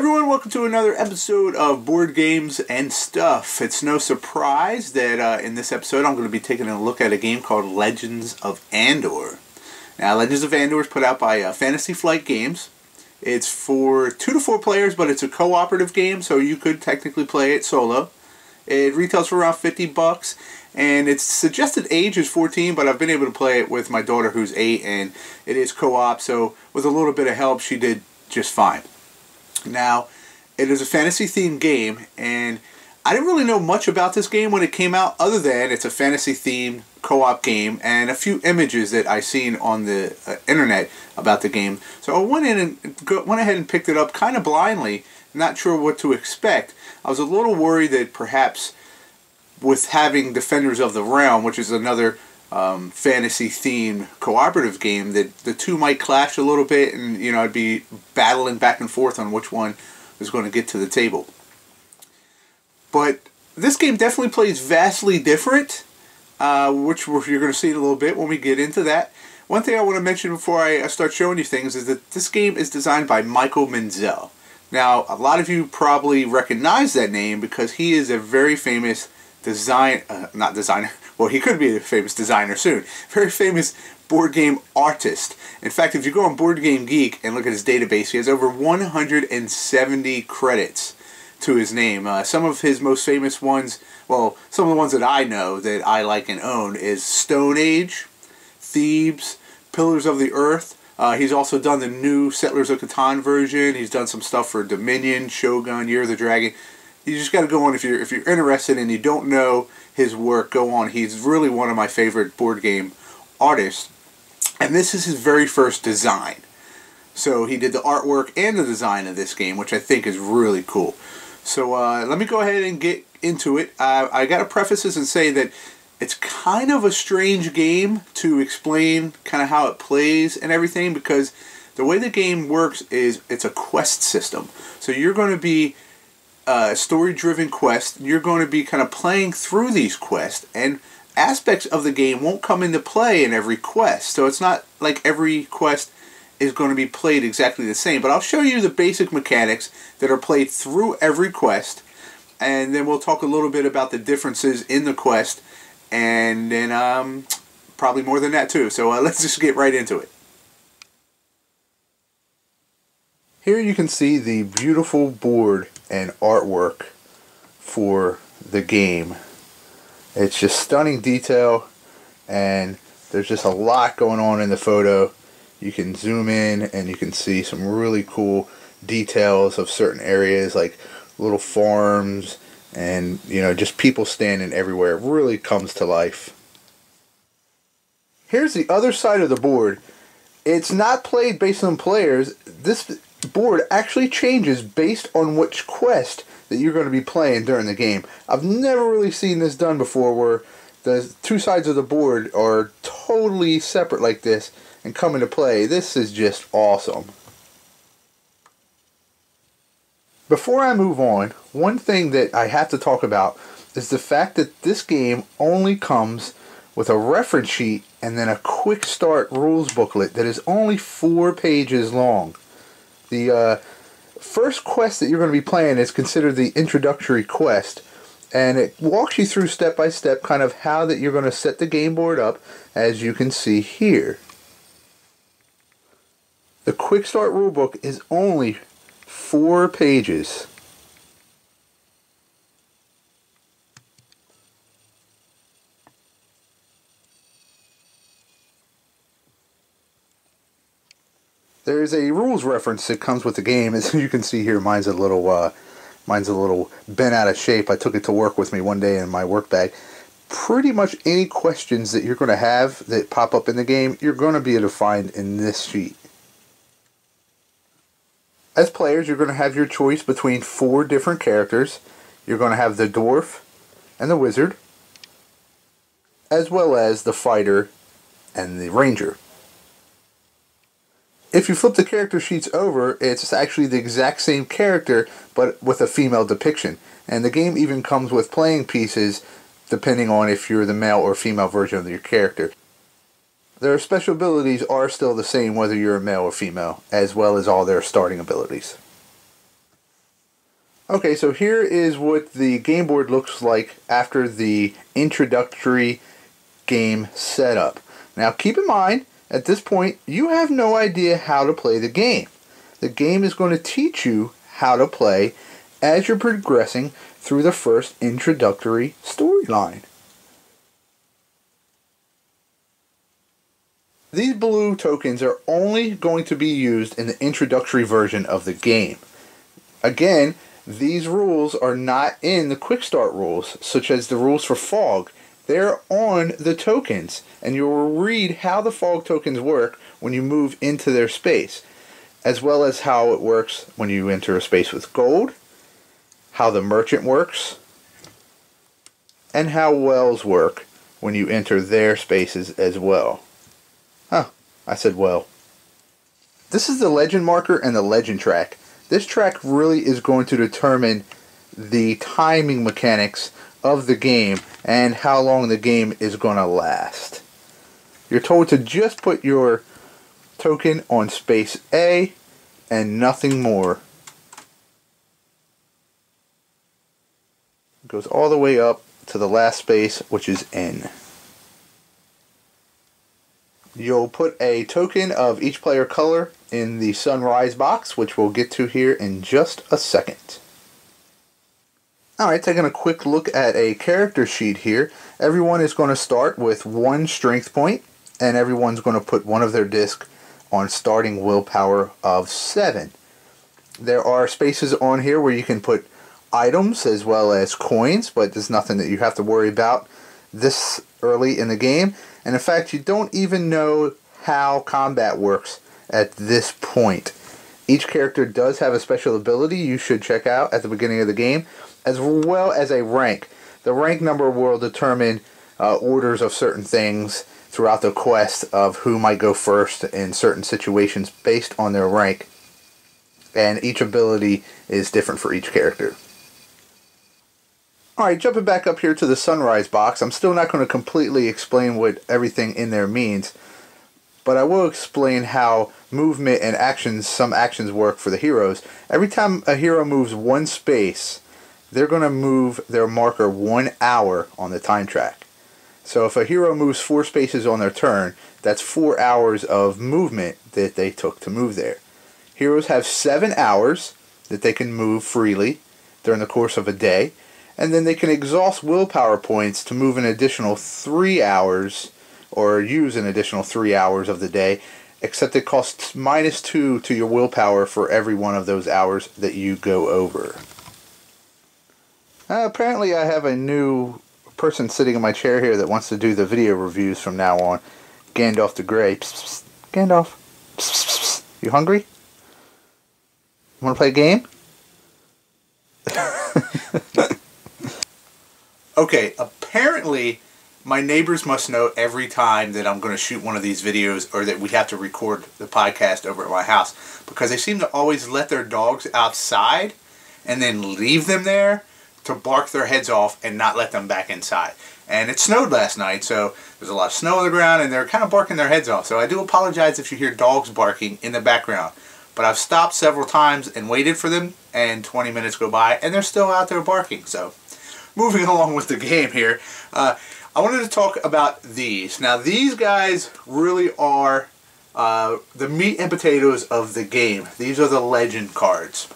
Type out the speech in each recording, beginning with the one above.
everyone, welcome to another episode of Board Games and Stuff. It's no surprise that in this episode I'm going to be taking a look at a game called Legends of Andor. Now, Legends of Andor is put out by Fantasy Flight Games. It's for 2 to 4 players, but it's a cooperative game, so you could technically play it solo. It retails for around $50, and its suggested age is 14, but I've been able to play it with my daughter who's 8, and it is co-op, so with a little bit of help, she did just fine. Now, it is a fantasy-themed game, and I didn't really know much about this game when it came out, other than it's a fantasy-themed co-op game and a few images that I seen on the internet about the game. So I went ahead and picked it up kind of blindly, not sure what to expect. I was a little worried that perhaps with having Defenders of the Realm, which is another fantasy-themed cooperative game, that the two might clash a little bit, and I'd be battling back and forth on which one was going to get to the table. But this game definitely plays vastly different, which you're going to see in a little bit when we get into that. One thing I want to mention before I start showing you things is that this game is designed by Michael Menzel. Now, a lot of you probably recognize that name because he is a very famous not designer, well, he could be a famous designer soon, very famous board game artist. In fact, if you go on Board Game Geek and look at his database, he has over 170 credits to his name. Some of his most famous ones, well, some of the ones that I know that I like and own is Stone Age, Thebes, Pillars of the Earth. He's also done the new Settlers of Catan version. He's done some stuff for Dominion, Shogun, Year of the Dragon. You just got to go on if you're interested and you don't know his work. Go on. He's really one of my favorite board game artists, and this is his very first design. So he did the artwork and the design of this game, which I think is really cool. So let me go ahead and get into it. I got to preface this and say that it's kind of a strange game to explain kind of how it plays and everything, because the way the game works is it's a quest system. So you're going to be a story-driven quest. You're going to be kind of playing through these quests, and aspects of the game won't come into play in every quest. So it's not like every quest is going to be played exactly the same, but I'll show you the basic mechanics that are played through every quest, and then we'll talk a little bit about the differences in the quest, and then probably more than that too. So let's just get right into it. Here you can see the beautiful board and artwork for the game. It's just stunning detail, and there's just a lot going on in the photo. You can zoom in and you can see some really cool details of certain areas, like little farms and just people standing everywhere. It really comes to life. Here's the other side of the board. It's not played based on players. This board actually changes based on which quest that you're going to be playing during the game. I've never really seen this done before, where the two sides of the board are totally separate like this and come into play. This is just awesome. Before I move on, one thing that I have to talk about is the fact that this game only comes with a reference sheet and then a quick start rules booklet that is only 4 pages long. The first quest that you're going to be playing is considered the introductory quest, and it walks you through step by step kind of how that you're going to set the game board up, as you can see here. The quick start rulebook is only 4 pages. There's a rules reference that comes with the game. As you can see here, mine's a little bent out of shape. I took it to work with me one day in my work bag. Pretty much any questions that you're going to have that pop up in the game, you're going to be able to find in this sheet. As players, you're going to have your choice between 4 different characters. You're going to have the dwarf and the wizard, as well as the fighter and the ranger. If you flip the character sheets over, it's actually the exact same character, but with a female depiction. And the game even comes with playing pieces, depending on if you're the male or female version of your character. Their special abilities are still the same whether you're a male or female, as well as all their starting abilities. Okay, so here is what the game board looks like after the introductory game setup. Now keep in mind, at this point, you have no idea how to play the game. The game is going to teach you how to play as you're progressing through the first introductory storyline. These blue tokens are only going to be used in the introductory version of the game. Again, these rules are not in the quick start rules, such as the rules for fog. They're on the tokens, and you'll read how the fog tokens work when you move into their space, as well as how it works when you enter a space with gold, how the merchant works, and how wells work when you enter their spaces as well. I said well. This is the legend marker and the legend track. This track really is going to determine the timing mechanics of the game and how long the game is going to last. You're told to just put your token on space A and nothing more. It goes all the way up to the last space, which is N. You'll put a token of each player color in the sunrise box, which we'll get to here in just a second. Alright, taking a quick look at a character sheet here. Everyone is going to start with 1 strength point, and everyone's going to put one of their discs on starting willpower of 7. There are spaces on here where you can put items as well as coins, but there's nothing that you have to worry about this early in the game. And in fact, you don't even know how combat works at this point. Each character does have a special ability you should check out at the beginning of the game, as well as a rank. The rank number will determine orders of certain things throughout the quest of who might go first in certain situations based on their rank. And each ability is different for each character. Alright, jumping back up here to the sunrise box, I'm still not going to completely explain what everything in there means, but I will explain how movement and actions, some actions work for the heroes. Every time a hero moves 1 space, they're going to move their marker 1 hour on the time track. So if a hero moves 4 spaces on their turn, that's 4 hours of movement that they took to move there. Heroes have 7 hours that they can move freely during the course of a day, and then they can exhaust willpower points to move an additional 3 hours, or use an additional 3 hours of the day, except it costs -2 to your willpower for every one of those hours that you go over. Apparently I have a new person sitting in my chair here that wants to do the video reviews from now on. Gandalf the Grey. Psst, psst. Gandalf. Psst, psst, psst. You hungry? You want to play a game? Okay, apparently my neighbors must know every time that I'm going to shoot one of these videos or that we have to record the podcast over at my house, because they seem to always let their dogs outside and then leave them there to bark their heads off and not let them back inside. And it snowed last night, so there's a lot of snow on the ground and they're kind of barking their heads off. So I do apologize if you hear dogs barking in the background. But I've stopped several times and waited for them, and 20 minutes go by and they're still out there barking. So moving along with the game here, I wanted to talk about these. Now these guys really are the meat and potatoes of the game. These are the legend cards.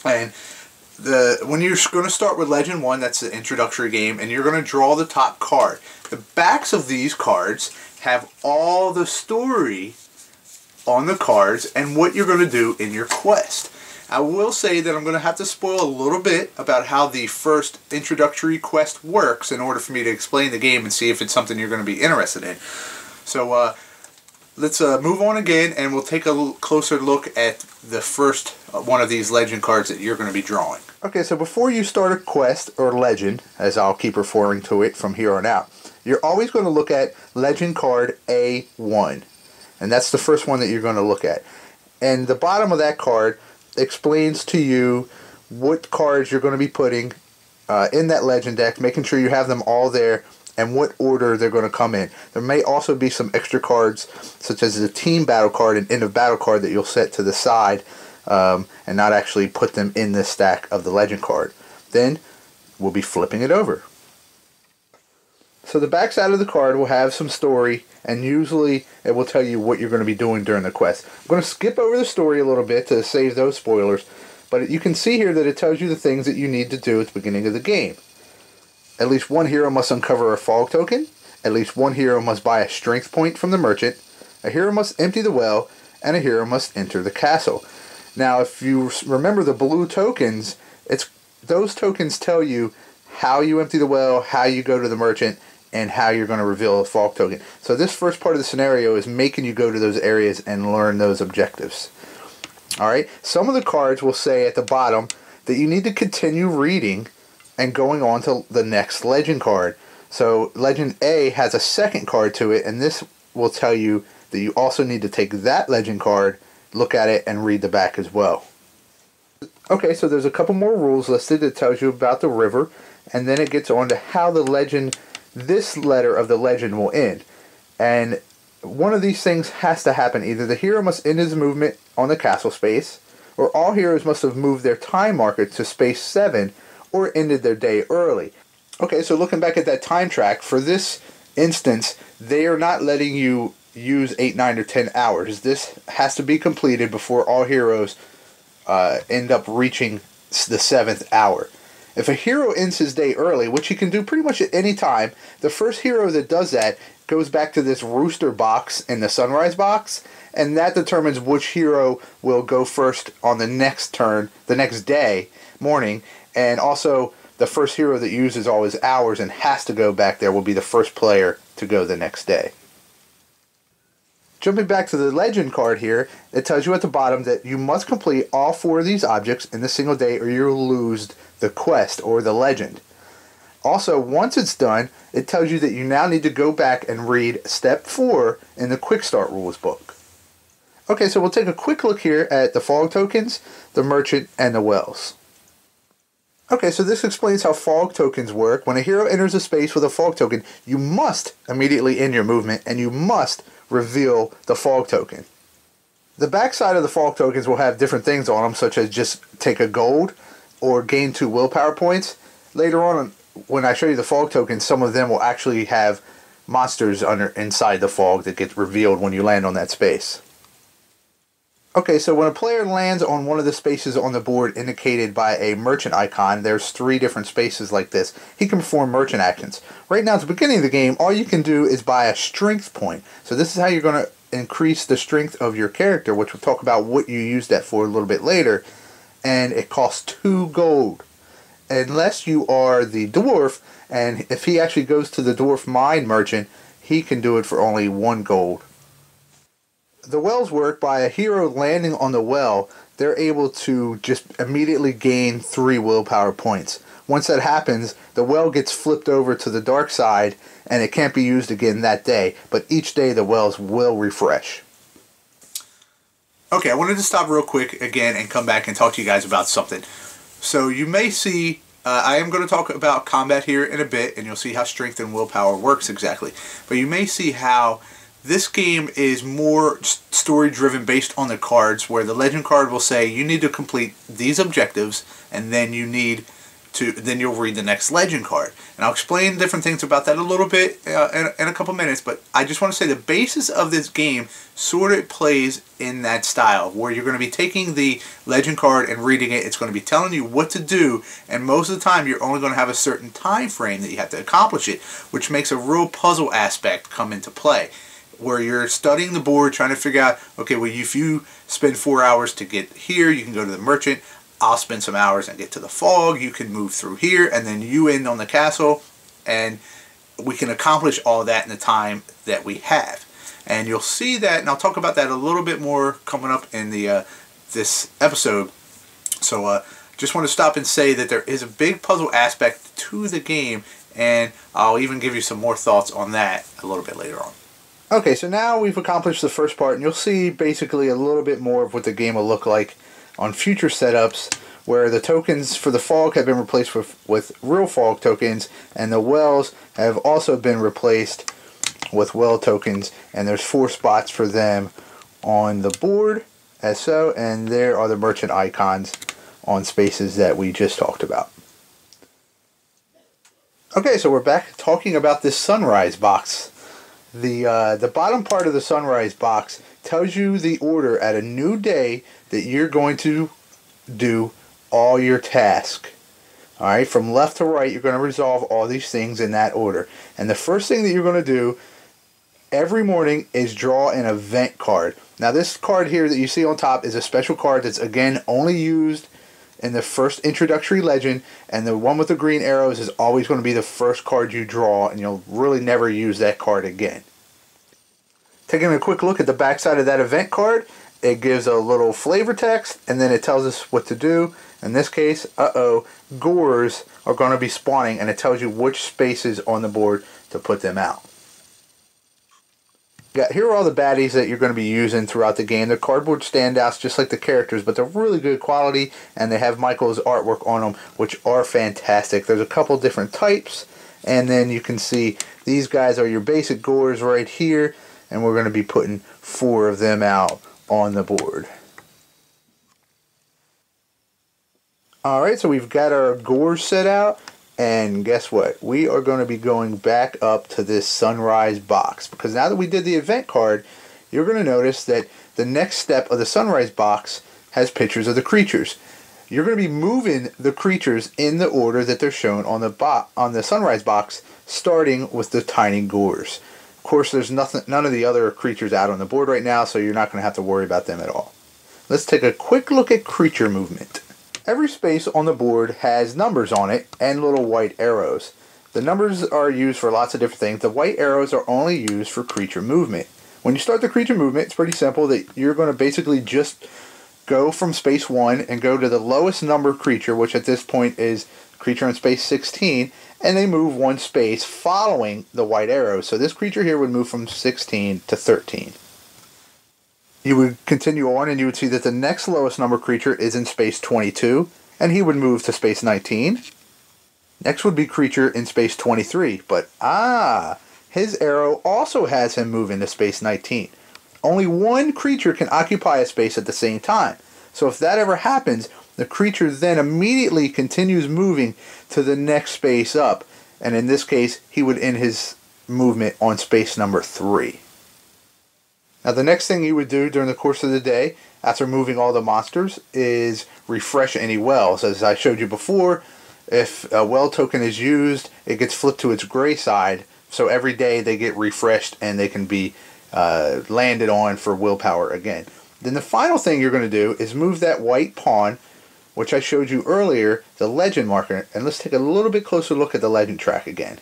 And when you're going to start with Legend 1, that's the introductory game, and you're going to draw the top card. The backs of these cards have all the story on the cards and what you're going to do in your quest. I will say that I'm going to have to spoil a little bit about how the first introductory quest works in order for me to explain the game and see if it's something you're going to be interested in. So let's move on again, and we'll take a closer look at the first one of these legend cards that you're going to be drawing. Okay, so before you start a quest, or legend, as I'll keep referring to it from here on out, you're always going to look at legend card A1. And that's the first one that you're going to look at. And the bottom of that card explains to you what cards you're going to be putting in that legend deck, making sure you have them all there, and what order they're going to come in. There may also be some extra cards, such as the team battle card and end of battle card, that you'll set to the side and not actually put them in the stack of the legend card. Then we'll be flipping it over. So the back side of the card will have some story, and usually it will tell you what you're going to be doing during the quest. I'm going to skip over the story a little bit to save those spoilers, but you can see here that it tells you the things that you need to do at the beginning of the game. At least one hero must uncover a fog token, at least one hero must buy a strength point from the merchant, a hero must empty the well, and a hero must enter the castle. Now if you remember the blue tokens, those tokens tell you how you empty the well, how you go to the merchant, and how you're going to reveal a fog token. So this first part of the scenario is making you go to those areas and learn those objectives. Alright, some of the cards will say at the bottom that you need to continue reading and going on to the next legend card. So legend A has a second card to it, and this will tell you that you also need to take that legend card, look at it, and read the back as well. Okay, so there's a couple more rules listed that tells you about the river, and then it gets on to how the legend, this letter of the legend will end. And one of these things has to happen. Either the hero must end his movement on the castle space, or all heroes must have moved their time marker to space 7 or ended their day early. Okay, so looking back at that time track, for this instance, they are not letting you use 8, 9, or 10 hours. This has to be completed before all heroes end up reaching the 7th hour. If a hero ends his day early, which he can do pretty much at any time, the first hero that does that goes back to this rooster box in the sunrise box, and that determines which hero will go first on the next turn, the next day, morning, and also the first hero that uses all his hours and has to go back there will be the first player to go the next day. Jumping back to the legend card here, it tells you at the bottom that you must complete all 4 of these objects in a single day or you'll lose the quest or the legend. Also, once it's done, it tells you that you now need to go back and read step 4 in the quick start rules book. Okay, so we'll take a quick look here at the fog tokens, the merchant, and the wells. Okay, so this explains how fog tokens work. When a hero enters a space with a fog token, you must immediately end your movement and you must reveal the fog token. The back side of the fog tokens will have different things on them, such as just take a gold or gain 2 willpower points. Later on, when I show you the fog tokens, some of them will actually have monsters inside the fog that get revealed when you land on that space. Okay, so when a player lands on one of the spaces on the board indicated by a merchant icon, there's 3 different spaces like this, he can perform merchant actions. Right now at the beginning of the game, all you can do is buy a strength point. So this is how you're going to increase the strength of your character, which we'll talk about what you use that for a little bit later. And it costs 2 gold. Unless you are the dwarf, and if he actually goes to the dwarf mine merchant, he can do it for only 1 gold. The wells work by a hero landing on the well. They're able to just immediately gain 3 willpower points. Once that happens, the well gets flipped over to the dark side and it can't be used again that day, but each day the wells will refresh. Okay, I wanted to stop real quick again and come back and talk to you guys about something. So you may see, I am going to talk about combat here in a bit, and you'll see how strength and willpower works exactly. But you may see how this game is more story-driven based on the cards, where the legend card will say you need to complete these objectives, and then then you'll read the next legend card. And I'll explain different things about that a little bit in a couple minutes, but I just want to say the basis of this game sort of plays in that style, where you're going to be taking the legend card and reading it. It's going to be telling you what to do, and most of the time you're only going to have a certain time frame that you have to accomplish it, which makes a real puzzle aspect come into play, where you're studying the board, trying to figure out, okay, well, if you spend 4 hours to get here, you can go to the merchant. I'll spend some hours and get to the fog. You can move through here, and then you end on the castle, and we can accomplish all that in the time that we have. And you'll see that, and I'll talk about that a little bit more coming up in the this episode. So just want to stop and say that there is a big puzzle aspect to the game, and I'll even give you some more thoughts on that a little bit later on. Okay, so now we've accomplished the first part, and you'll see basically a little bit more of what the game will look like on future setups, where the tokens for the fog have been replaced with real fog tokens, and the wells have also been replaced with well tokens, and there's 4 spots for them on the board, as so, and there are the merchant icons on spaces that we just talked about. Okay, so we're back talking about this sunrise box. The bottom part of the sunrise box tells you the order at a new day that you're going to do all your tasks. Alright, from left to right, you're going to resolve all these things in that order. And the first thing that you're going to do every morning is draw an event card. Now this card here that you see on top is a special card that's again only used in the first introductory legend, and the one with the green arrows is always going to be the first card you draw, and you'll really never use that card again. Taking a quick look at the back side of that event card, it gives a little flavor text, and then it tells us what to do. In this case, gores are going to be spawning, and it tells you which spaces on the board to put them out. Here are all the baddies that you're going to be using throughout the game. They're cardboard standouts just like the characters, but they're really good quality, and they have Michael's artwork on them, which are fantastic. There's a couple different types, and then you can see these guys are your basic gores right here, and we're going to be putting 4 of them out on the board. Alright, so we've got our gores set out. And guess what? We are going to be going back up to this sunrise box, because now that we did the event card, you're going to notice that the next step of the sunrise box has pictures of the creatures. You're going to be moving the creatures in the order that they're shown on the sunrise box, starting with the tiny gores. Of course, there's none of the other creatures out on the board right now, so you're not going to have to worry about them at all. Let's take a quick look at creature movement. Every space on the board has numbers on it and little white arrows. The numbers are used for lots of different things. The white arrows are only used for creature movement. When you start the creature movement, it's pretty simple that you're going to basically just go from space 1 and go to the lowest number creature, which at this point is creature in space 16, and they move 1 space following the white arrows. So this creature here would move from 16 to 13. You would continue on and you would see that the next lowest number creature is in space 22, and he would move to space 19. Next would be creature in space 23, but his arrow also has him move into space 19. Only 1 creature can occupy a space at the same time. So if that ever happens, the creature then immediately continues moving to the next space up, and in this case, he would end his movement on space number 3. Now the next thing you would do during the course of the day, after moving all the monsters, is refresh any wells. As I showed you before, if a well token is used, it gets flipped to its gray side, so every day they get refreshed and they can be landed on for willpower again. Then the final thing you're going to do is move that white pawn, which I showed you earlier, the legend marker, and let's take a little bit closer look at the legend track again.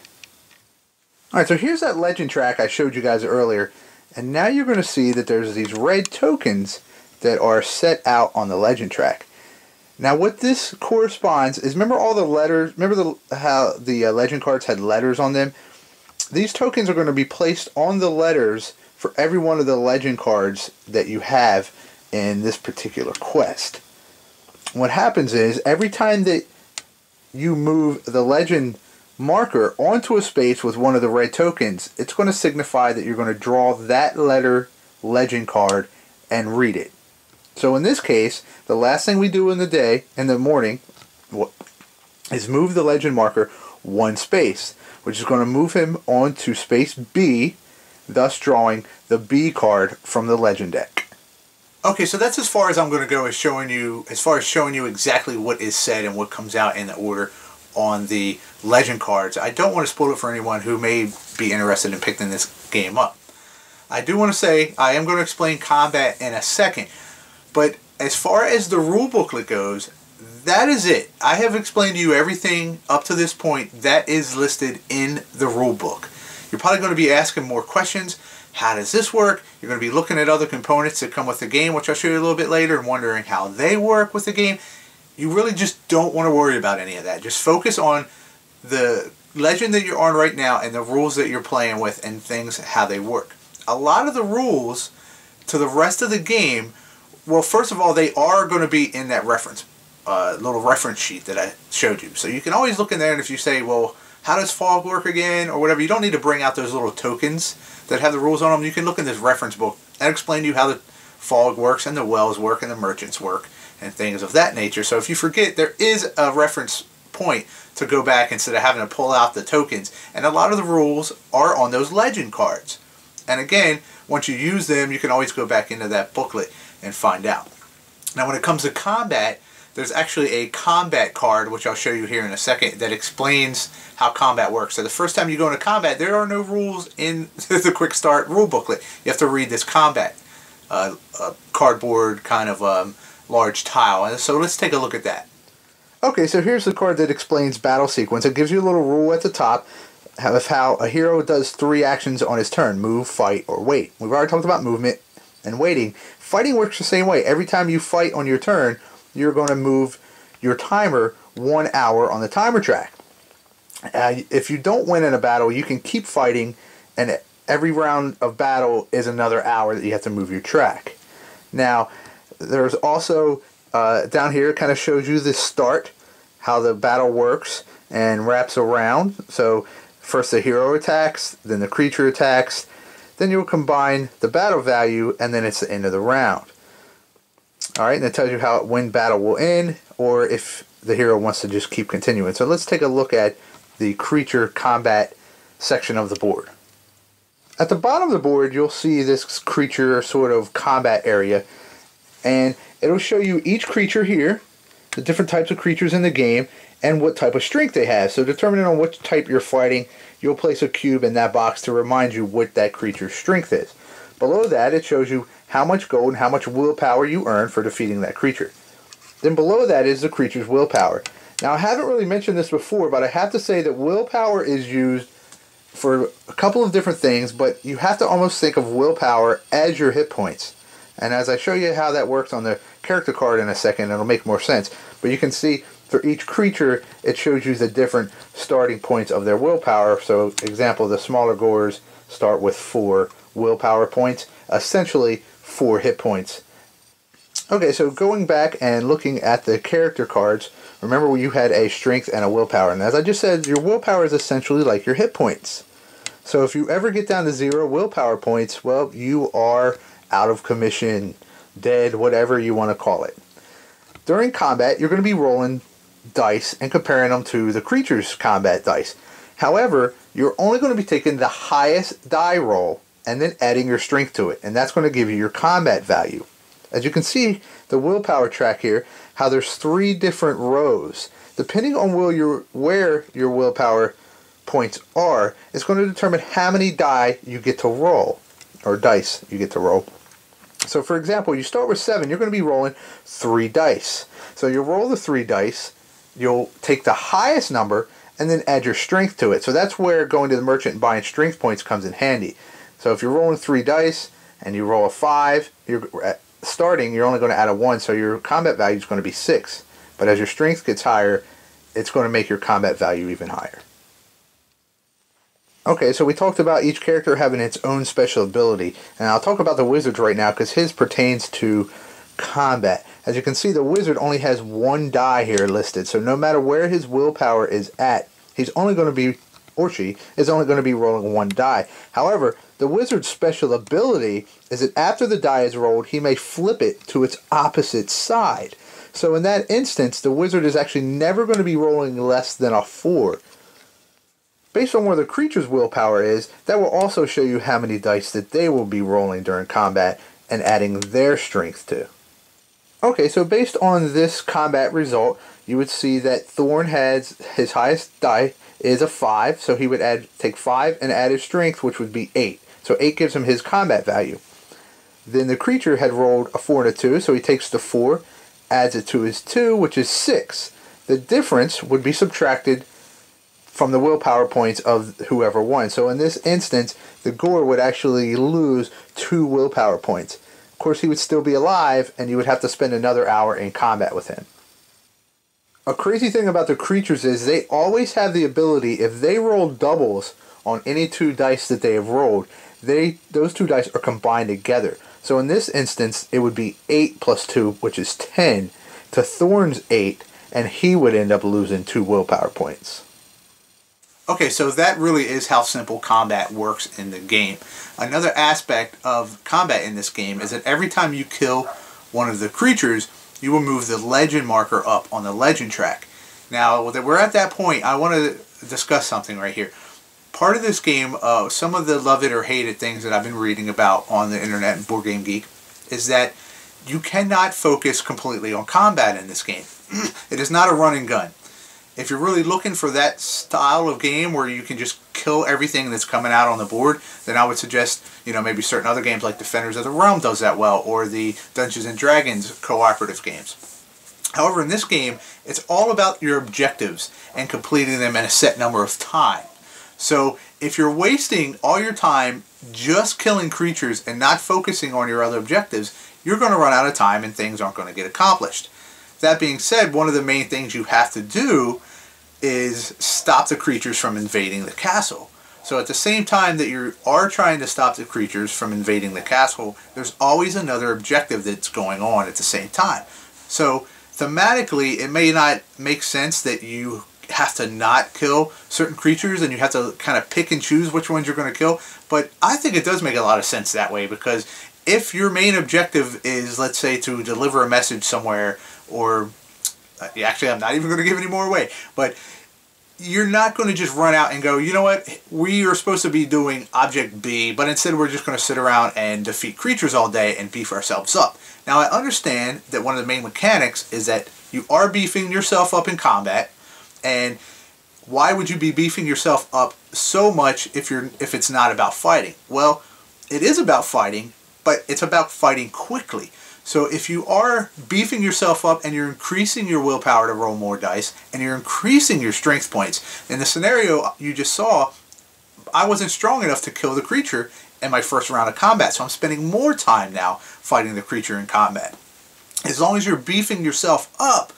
Alright, so here's that legend track I showed you guys earlier. And now you're going to see that there's these red tokens that are set out on the legend track. Now what this corresponds is, remember all the letters, how the legend cards had letters on them? These tokens are going to be placed on the letters for every one of the legend cards that you have in this particular quest. What happens is, every time that you move the legend marker onto a space with one of the red tokens, it's going to signify that you're going to draw that letter legend card and read it. So in this case, the last thing we do in the morning, is move the legend marker 1 space, which is going to move him onto space B, thus drawing the B card from the legend deck. Okay, so that's as far as I'm going to go as showing you exactly what is said and what comes out in the order on the legend cards. I don't want to spoil it for anyone who may be interested in picking this game up. I do want to say I am going to explain combat in a second, but as far as the rule booklet goes, that is it. I have explained to you everything up to this point that is listed in the rule book. You're probably going to be asking more questions. How does this work? You're going to be looking at other components that come with the game, which I'll show you a little bit later, and wondering how they work with the game. You really just don't want to worry about any of that. Just focus on the legend that you're on right now and the rules that you're playing with and things, how they work. A lot of the rules to the rest of the game, well, first of all, they are going to be in that reference, little reference sheet that I showed you. So you can always look in there, and if you say, well, how does fog work again, or whatever, you don't need to bring out those little tokens that have the rules on them. You can look in this reference book and explain to you how the fog works and the wells work and the merchants work and things of that nature. So if you forget, there is a reference point to go back instead of having to pull out the tokens. And a lot of the rules are on those legend cards. And again, once you use them, you can always go back into that booklet and find out. Now when it comes to combat, there's actually a combat card, which I'll show you here in a second, that explains how combat works. So the first time you go into combat, there are no rules in the Quick Start rule booklet. You have to read this combat cardboard kind of large tile. And so let's take a look at that. Okay, so here's the card that explains battle sequence. It gives you a little rule at the top of how a hero does 3 actions on his turn: move, fight, or wait. We've already talked about movement and waiting. Fighting works the same way. Every time you fight on your turn, you're going to move your timer 1 hour on the timer track. If you don't win in a battle, you can keep fighting, and every round of battle is another hour that you have to move your track. Now, there's also down here, it kind of shows you the start, how the battle works and wraps around. So first the hero attacks, then the creature attacks, then you'll combine the battle value, and then it's the end of the round. Alright, and it tells you how when battle will end, or if the hero wants to just keep continuing. So let's take a look at the creature combat section of the board. At the bottom of the board, you'll see this creature sort of combat area, and it'll show you each creature here, the different types of creatures in the game, and what type of strength they have. So depending on which type you're fighting, you'll place a cube in that box to remind you what that creature's strength is. Below that, it shows you how much gold and how much willpower you earn for defeating that creature. Then below that is the creature's willpower. Now, I haven't really mentioned this before, but I have to say that willpower is used for a couple of different things, but you have to almost think of willpower as your hit points. And as I show you how that works on the character card in a second, it'll make more sense. But you can see for each creature, it shows you the different starting points of their willpower. So, example, the smaller gores start with 4 willpower points, essentially 4 hit points. Okay, so going back and looking at the character cards, remember you had a strength and a willpower. And as I just said, your willpower is essentially like your hit points. So if you ever get down to 0 willpower points, well, you are out of commission, dead, whatever you want to call it. During combat, you're going to be rolling dice and comparing them to the creature's combat dice. However, you're only going to be taking the highest die roll and then adding your strength to it, and that's going to give you your combat value. As you can see, the willpower track here, how there's 3 different rows. Depending on where your willpower points are, it's going to determine how many die you get to roll, or dice you get to roll. So for example, you start with 7, you're going to be rolling 3 dice. So you'll roll the 3 dice, you'll take the highest number, and then add your strength to it. So that's where going to the merchant and buying strength points comes in handy. So if you're rolling 3 dice, and you roll a 5, you're starting, you're only going to add a 1, so your combat value is going to be 6. But as your strength gets higher, it's going to make your combat value even higher. Okay, so we talked about each character having its own special ability, and I'll talk about the wizard right now because his pertains to combat. As you can see, the wizard only has 1 die here listed, so no matter where his willpower is at, he's only going to be, or she, is only going to be rolling 1 die. However, the wizard's special ability is that after the die is rolled, he may flip it to its opposite side. So in that instance, the wizard is actually never going to be rolling less than a 4. Based on where the creature's willpower is, that will also show you how many dice that they will be rolling during combat and adding their strength to. Okay, so based on this combat result, you would see that Thorn has his highest die is a 5, so he would take 5 and add his strength, which would be 8. So 8 gives him his combat value. Then the creature had rolled a 4 and a 2, so he takes the 4, adds it to his 2, which is 6. The difference would be subtracted from the willpower points of whoever won. So in this instance, the gore would actually lose 2 willpower points. Of course, he would still be alive, and you would have to spend another hour in combat with him. A crazy thing about the creatures is they always have the ability, if they roll doubles on any 2 dice that they have rolled, those 2 dice are combined together. So in this instance, it would be 8 plus 2, which is 10, to Thorn's 8, and he would end up losing 2 willpower points. Okay, so that really is how simple combat works in the game. Another aspect of combat in this game is that every time you kill one of the creatures, you will move the legend marker up on the legend track. Now that we're at that point, I want to discuss something right here. Part of this game, some of the love it or hate it things that I've been reading about on the internet and Board Game Geek, is that you cannot focus completely on combat in this game. It is not a run and gun. If you're really looking for that style of game where you can just kill everything that's coming out on the board, then I would suggest, maybe certain other games like Defenders of the Realm does that well, or the Dungeons and Dragons cooperative games. However, in this game, it's all about your objectives and completing them in a set number of time. So if you're wasting all your time just killing creatures and not focusing on your other objectives, you're going to run out of time and things aren't going to get accomplished. That being said, one of the main things you have to do is stop the creatures from invading the castle. So at the same time that you are trying to stop the creatures from invading the castle, there's always another objective that's going on at the same time. So thematically, it may not make sense that you have to not kill certain creatures and you have to kind of pick and choose which ones you're going to kill, but I think it does make a lot of sense that way, because if your main objective is, let's say, to deliver a message somewhere, or actually I'm not even going to give any more away, but you're not going to just run out and go, you know what, we are supposed to be doing object B, but instead we're just going to sit around and defeat creatures all day and beef ourselves up. Now I understand that one of the main mechanics is that you are beefing yourself up in combat, and why would you be beefing yourself up so much if it's not about fighting? Well, it is about fighting, but it's about fighting quickly. So if you are beefing yourself up and you're increasing your willpower to roll more dice and you're increasing your strength points, in the scenario you just saw, I wasn't strong enough to kill the creature in my first round of combat, so I'm spending more time now fighting the creature in combat. As long as you're beefing yourself up,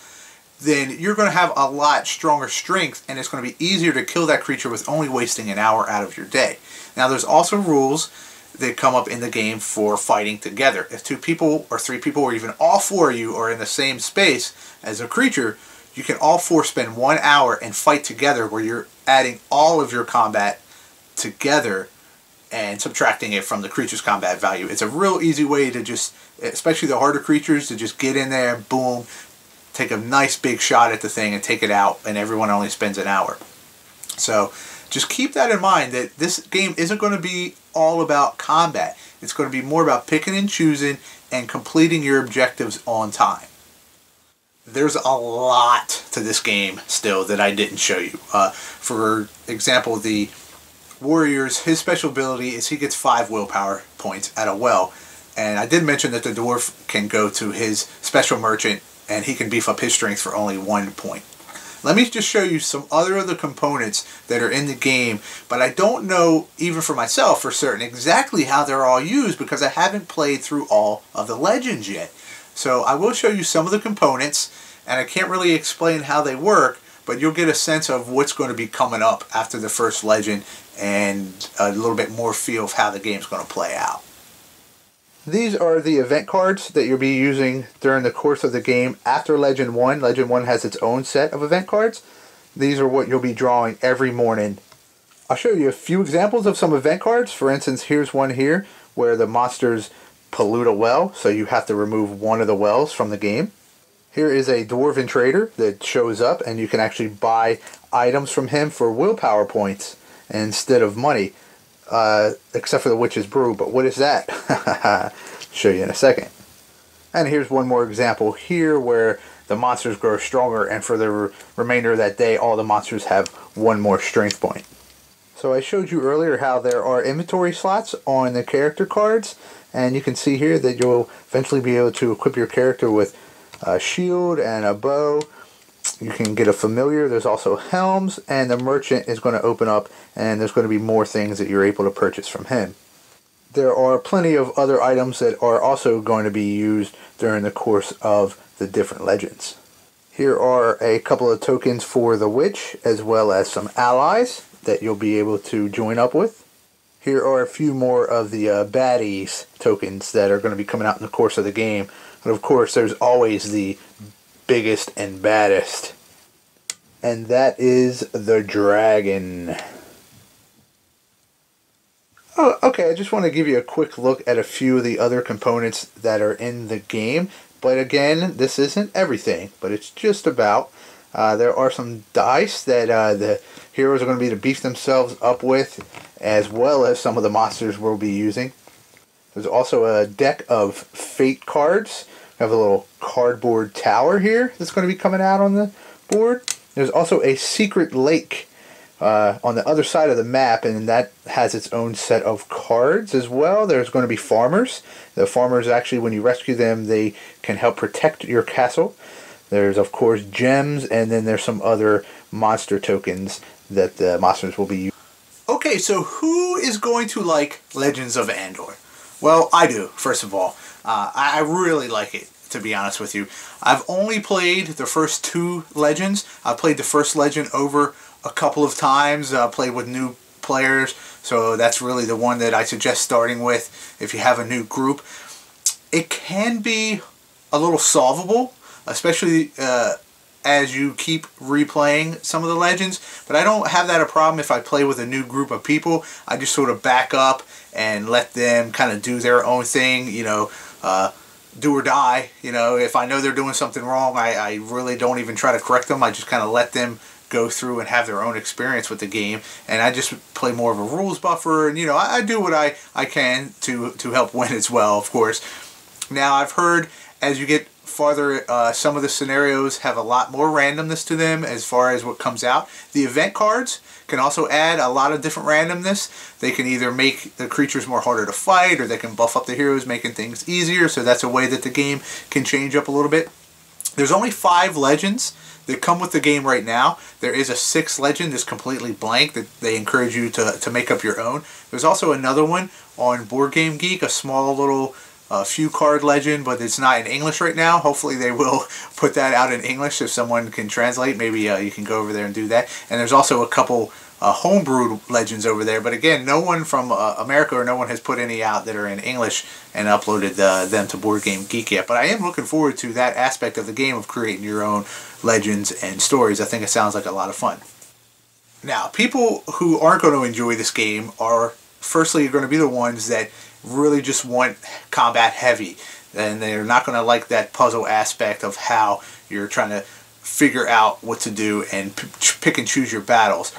then you're going to have a lot stronger strength, and it's going to be easier to kill that creature with only wasting an hour out of your day. Now there's also rules that come up in the game for fighting together. If 2 people or 3 people or even all 4 of you are in the same space as a creature, you can all 4 spend 1 hour and fight together, where you're adding all of your combat together and subtracting it from the creature's combat value. It's a real easy way to just, especially the harder creatures, to just get in there, boom, take a nice big shot at the thing and take it out, and everyone only spends an hour. So just keep that in mind, that this game isn't going to be all about combat. It's going to be more about picking and choosing and completing your objectives on time. There's a lot to this game still that I didn't show you. For example, the Warriors, his special ability is he gets 5 willpower points at a well. And I did mention that the Dwarf can go to his special merchant and he can beef up his strength for only 1 point. Let me just show you some other of the components that are in the game, but I don't know, even for myself, for certain exactly how they're all used, because I haven't played through all of the legends yet. So I will show you some of the components, and I can't really explain how they work, but you'll get a sense of what's going to be coming up after the first legend and a little bit more feel of how the game's going to play out. These are the event cards that you'll be using during the course of the game after Legend 1. Legend 1 has its own set of event cards. These are what you'll be drawing every morning. I'll show you a few examples of some event cards. For instance, here's one here where the monsters pollute a well, so you have to remove one of the wells from the game. Here is a Dwarven Trader that shows up, and you can actually buy items from him for willpower points instead of money. Except for the Witch's Brew, but what is that? Show you in a second. And here's one more example here where the monsters grow stronger, and for the remainder of that day all the monsters have 1 more strength point. So I showed you earlier how there are inventory slots on the character cards, and you can see here that you'll eventually be able to equip your character with a shield and a bow. You can get a familiar, there's also helms, and the merchant is going to open up and there's going to be more things that you're able to purchase from him. There are plenty of other items that are also going to be used during the course of the different legends. Here are a couple of tokens for the witch, as well as some allies that you'll be able to join up with. Here are a few more of the baddies tokens that are going to be coming out in the course of the game. And of course there's always the biggest and baddest. and that is the dragon. Oh, okay, I just want to give you a quick look at a few of the other components that are in the game. But again, this isn't everything, but it's just about. There are some dice that the heroes are going to be to beef themselves up with, as well as some of the monsters we'll be using. There's also a deck of fate cards. We have a little cardboard tower here that's going to be coming out on the board. There's also a secret lake on the other side of the map, and that has its own set of cards as well. There's going to be farmers. The farmers, actually, when you rescue them, they can help protect your castle. There's, of course, gems, and then there's some other monster tokens that the monsters will be using. Okay, so who is going to like Legends of Andor? Well, I do, first of all. I really like it, to be honest with you. I've only played the first 2 Legends. I've played the first Legend over a couple of times, played with new players, so that's really the one that I suggest starting with if you have a new group. It can be a little solvable, especially as you keep replaying some of the Legends, but I don't have that a problem if I play with a new group of people. I just sort of back up and let them kind of do their own thing, you know, do or die. You know, if I know they're doing something wrong, I really don't even try to correct them. I just kind of let them go through and have their own experience with the game, and I just play more of a rules buffer, and you know, I do what I can to help win as well, of course. Now, I've heard as you get farther, some of the scenarios have a lot more randomness to them as far as what comes out. The event cards can also add a lot of different randomness. They can either make the creatures more harder to fight, or they can buff up the heroes, making things easier, so that's a way that the game can change up a little bit. There's only 5 Legends that come with the game right now. There is a 6th Legend that's completely blank that they encourage you to make up your own. There's also another one on Board Game Geek, a small little few card legend, but it's not in English right now. Hopefully they will put that out in English if someone can translate. Maybe you can go over there and do that. And there's also a couple homebrewed legends over there, but again, no one from America or no one has put any out that are in English and uploaded them to Board Game Geek yet. But I am looking forward to that aspect of the game of creating your own legends and stories. I think it sounds like a lot of fun. Now, people who aren't going to enjoy this game are firstly going to be the ones that really just want combat heavy, and they're not going to like that puzzle aspect of how you're trying to figure out what to do and pick and choose your battles.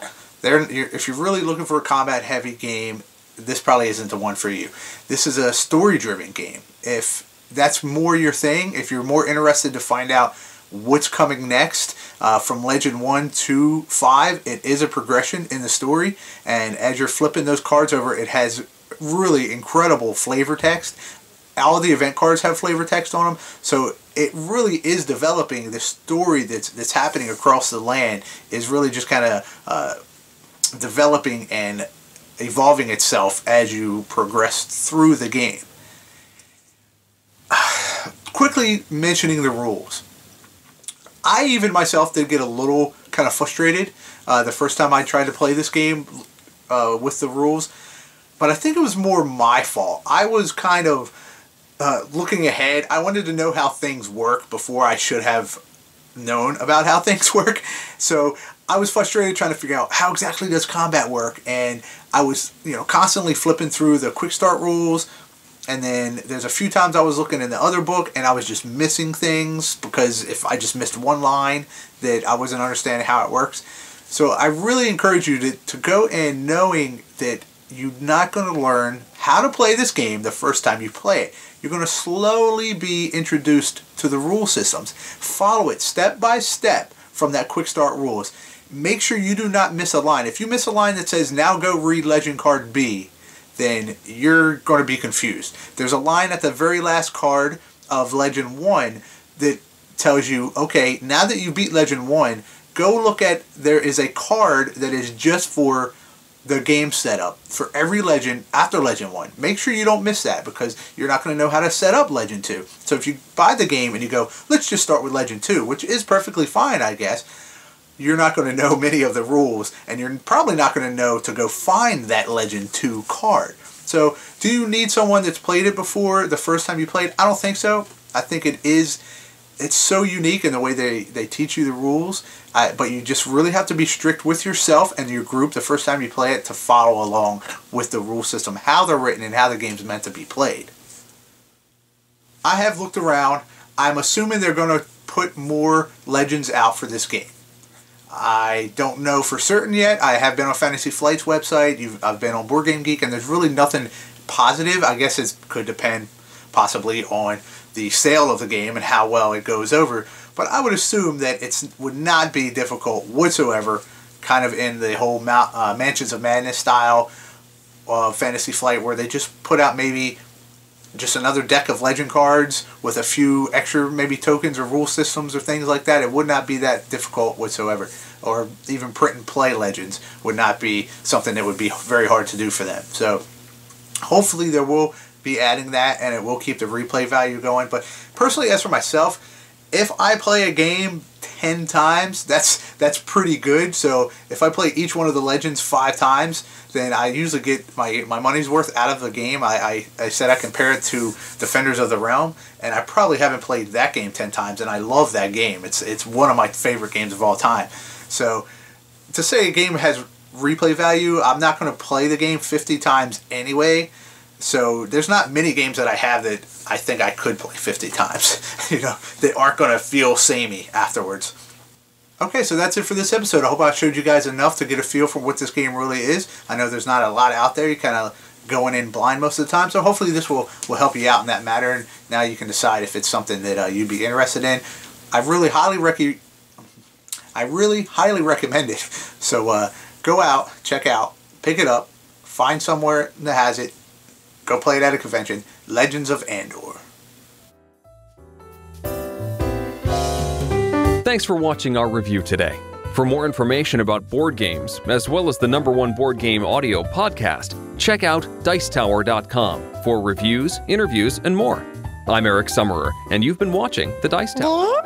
If you're really looking for a combat heavy game, this probably isn't the one for you. This is a story driven game. If that's more your thing, if you're more interested to find out what's coming next from Legend 1 to 5, it is a progression in the story, and as you're flipping those cards over, it has really incredible flavor text. All of the event cards have flavor text on them, so it really is developing the story that's happening across the land, is really just kind of developing and evolving itself as you progress through the game. Quickly mentioning the rules. I even myself did get a little kind of frustrated the first time I tried to play this game with the rules, but I think it was more my fault. I was kind of looking ahead. I wanted to know how things work before I should have known about how things work. So I was frustrated trying to figure out how exactly does combat work, and I was, you know, constantly flipping through the quick start rules, and then there's a few times I was looking in the other book and I was just missing things because if I just missed one line that I wasn't understanding how it works. So I really encourage you to go in knowing that you're not going to learn how to play this game the first time you play it. You're going to slowly be introduced to the rule systems. Follow it step by step from that quick start rules. Make sure you do not miss a line. If you miss a line that says, now go read Legend Card B, then you're going to be confused. There's a line at the very last card of Legend 1 that tells you, okay, now that you beat Legend 1, go look at, there is a card that is just for the game setup for every legend after Legend 1. Make sure you don't miss that, because you're not going to know how to set up Legend 2. So if you buy the game and you go, let's just start with Legend 2, which is perfectly fine, I guess, you're not going to know many of the rules, and you're probably not going to know to go find that Legend 2 card. So do you need someone that's played it before the first time you played? I don't think so. I think it is it's so unique in the way they teach you the rules, but you just really have to be strict with yourself and your group the first time you play it to follow along with the rule system, how they're written and how the game's meant to be played. I have looked around. I'm assuming they're going to put more Legends out for this game. I don't know for certain yet. I have been on Fantasy Flight's website. I've been on Board Game Geek, and there's really nothing positive. I guess it could depend possibly on the sale of the game and how well it goes over. But I would assume that it would not be difficult whatsoever, kind of in the whole Mansions of Madness style of Fantasy Flight, where they just put out maybe just another deck of Legend cards with a few extra maybe tokens or rule systems or things like that. It would not be that difficult whatsoever. Or even print and play Legends would not be something that would be very hard to do for them. So hopefully there will be adding that, and it will keep the replay value going. But personally, as for myself, if I play a game 10 times, that's pretty good. So if I play each one of the Legends 5 times, then I usually get my money's worth out of the game. I said I compare it to Defenders of the Realm, and I probably haven't played that game 10 times, and I love that game. It's one of my favorite games of all time. So to say a game has replay value, I'm not going to play the game 50 times anyway. So there's not many games that I have that I think I could play 50 times, that aren't going to feel samey afterwards. Okay, so that's it for this episode. I hope I showed you guys enough to get a feel for what this game really is. I know there's not a lot out there. You're kind of going in blind most of the time, so hopefully this will help you out in that matter, and now you can decide if it's something that you'd be interested in. I really highly recommend it. So go out, check out, pick it up, find somewhere that has it, go play it at a convention. Legends of Andor. Thanks for watching our review today. For more information about board games, as well as the #1 board game audio podcast, check out Dicetower.com for reviews, interviews, and more. I'm Eric Summerer, and you've been watching The Dice Tower.